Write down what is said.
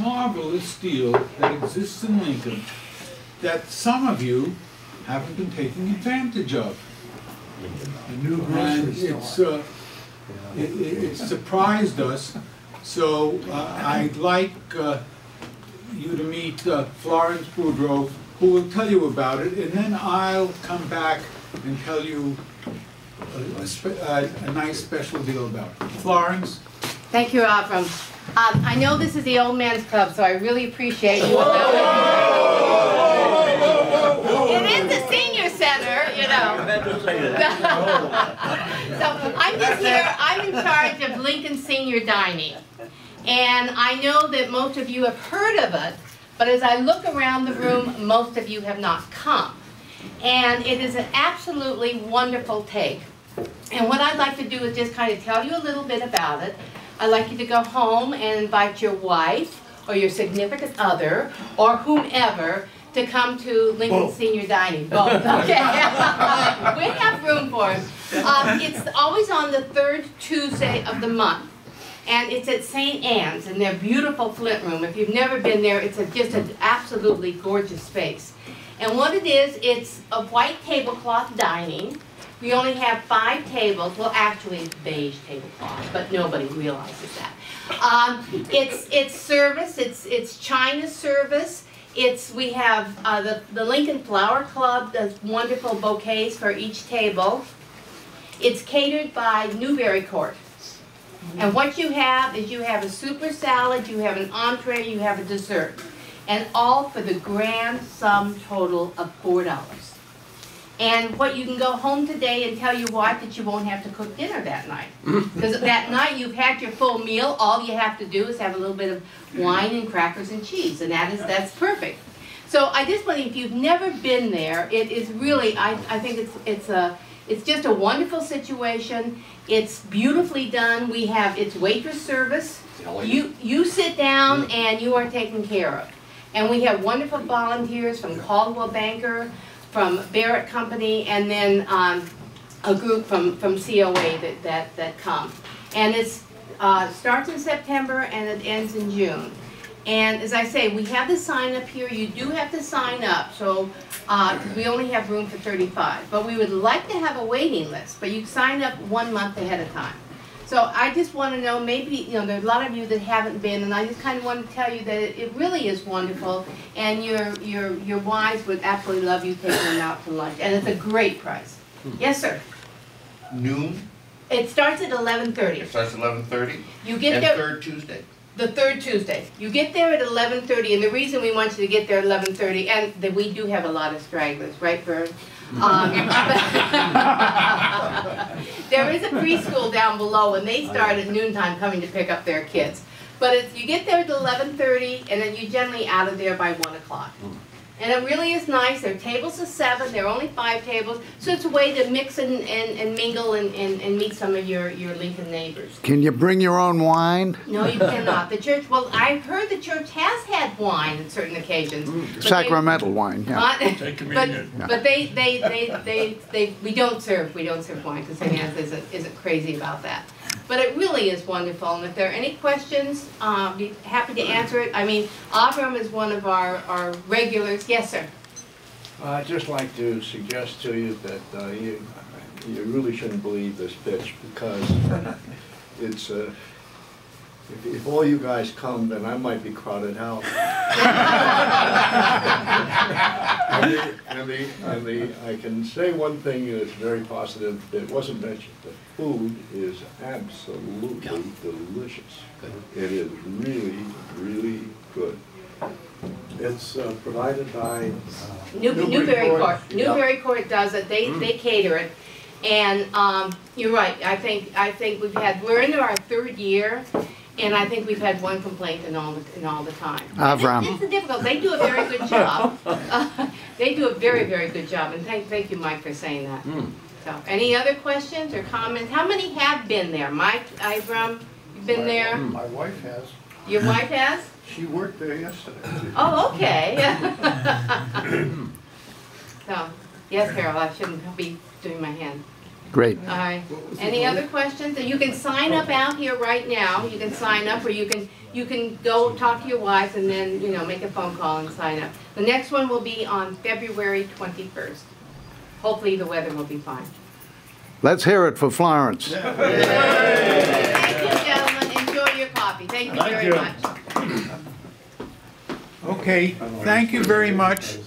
marvelous deal that exists in Lincoln that some of you haven't been taking advantage of. The new grocery And store. it surprised us. So I'd like you to meet Florence Boudreau, who will tell you about it, and then I'll come back and tell you a nice special deal about it. Florence? Thank you, Avram. I know this is the old man's club, so I really appreciate you allowing me. It is the senior center, you know. So I'm just here, I'm in charge of Lincoln Senior Dining. And I know that most of you have heard of it, but as I look around the room, most of you have not come. And it is an absolutely wonderful take. And what I'd like to do is just kind of tell you a little bit about it. I'd like you to go home and invite your wife or your significant other or whomever to come to Lincoln Senior Dining. Both, okay. We have room for it. It's always on the third Tuesday of the month. And it's at St. Anne's in their beautiful Flint room. If you've never been there, it's just an absolutely gorgeous space. And what it is, it's a white tablecloth dining. We only have 5 tables. Well, actually, it's beige tablecloth, but nobody realizes that. It's service. It's China service. We have the Lincoln Flower Club does wonderful bouquets for each table. It's catered by Newberry Court. And what you have is you have a super salad, you have an entree, you have a dessert. And all for the grand sum total of $4. And what you can go home today and tell your wife that you won't have to cook dinner that night. Because that night you've had your full meal, all you have to do is have a little bit of wine and crackers and cheese, and that's perfect. So I just want to, if you've never been there, it is really, I think it's just a wonderful situation. It's beautifully done. It's waitress service. You sit down and you are taken care of. And we have wonderful volunteers from Caldwell Banker, from Barrett Company, and then a group from COA that come. And it starts in September and it ends in June. And as I say, we have the sign up here. You do have to sign up, so we only have room for 35. But we would like to have a waiting list, but you can sign up 1 month ahead of time. So I just want to know, maybe, there are a lot of you that haven't been, and I just kind of want to tell you that it really is wonderful, and your wives would absolutely love you taking them out to lunch, and it's a great price. Yes, sir. Noon? It starts at 11:30. It starts at 11:30? You get and there. Third Tuesday? The third Tuesday. You get there at 11:30, and the reason we want you to get there at 11:30, and that we do have a lot of stragglers, right, Vern? There is a preschool down below, and they start at noontime coming to pick up their kids. But you get there at 11:30, and then you're generally out of there by 1 o'clock. And it really is nice. There are tables of 7. There are only 5 tables. So it's a way to mix and mingle and meet some of your Lincoln neighbors. Can you bring your own wine? No, you cannot. The church, well, I've heard the church has had wine on certain occasions. Sacramental wine, yeah. But we don't serve wine because St. Anne's isn't crazy about that. But it really is wonderful, and if there are any questions, I'd be happy to answer it. I mean, Avram is one of our regulars. Yes, sir. I'd just like to suggest to you that you really shouldn't believe this pitch, because it's if all you guys come, then I might be crowded out. I can say one thing that's very positive that wasn't mentioned. The food is absolutely delicious. It is really, really good. It's provided by Newberry Court. Newberry Court does it. They cater it, and you're right. I think we're into our 3rd year. And I think we've had 1 complaint in all the time. Avram. It's difficult. They do a very good job. They do a very, very good job. And thank you, Mike, for saying that. So, any other questions or comments? How many have been there? Mike, Avram, you've been there? My wife has. Your wife has? She worked there yesterday. Oh, okay. So, yes, Carol, I shouldn't be doing my hand. Great. All right. Any other questions? And you can sign up out here right now. You can sign up, or you you can go talk to your wives and then, you know, make a phone call and sign up. The next one will be on February 21st. Hopefully the weather will be fine. Let's hear it for Florence. Thank you, gentlemen. Enjoy your coffee. Thank you very much. Okay, thank you very much.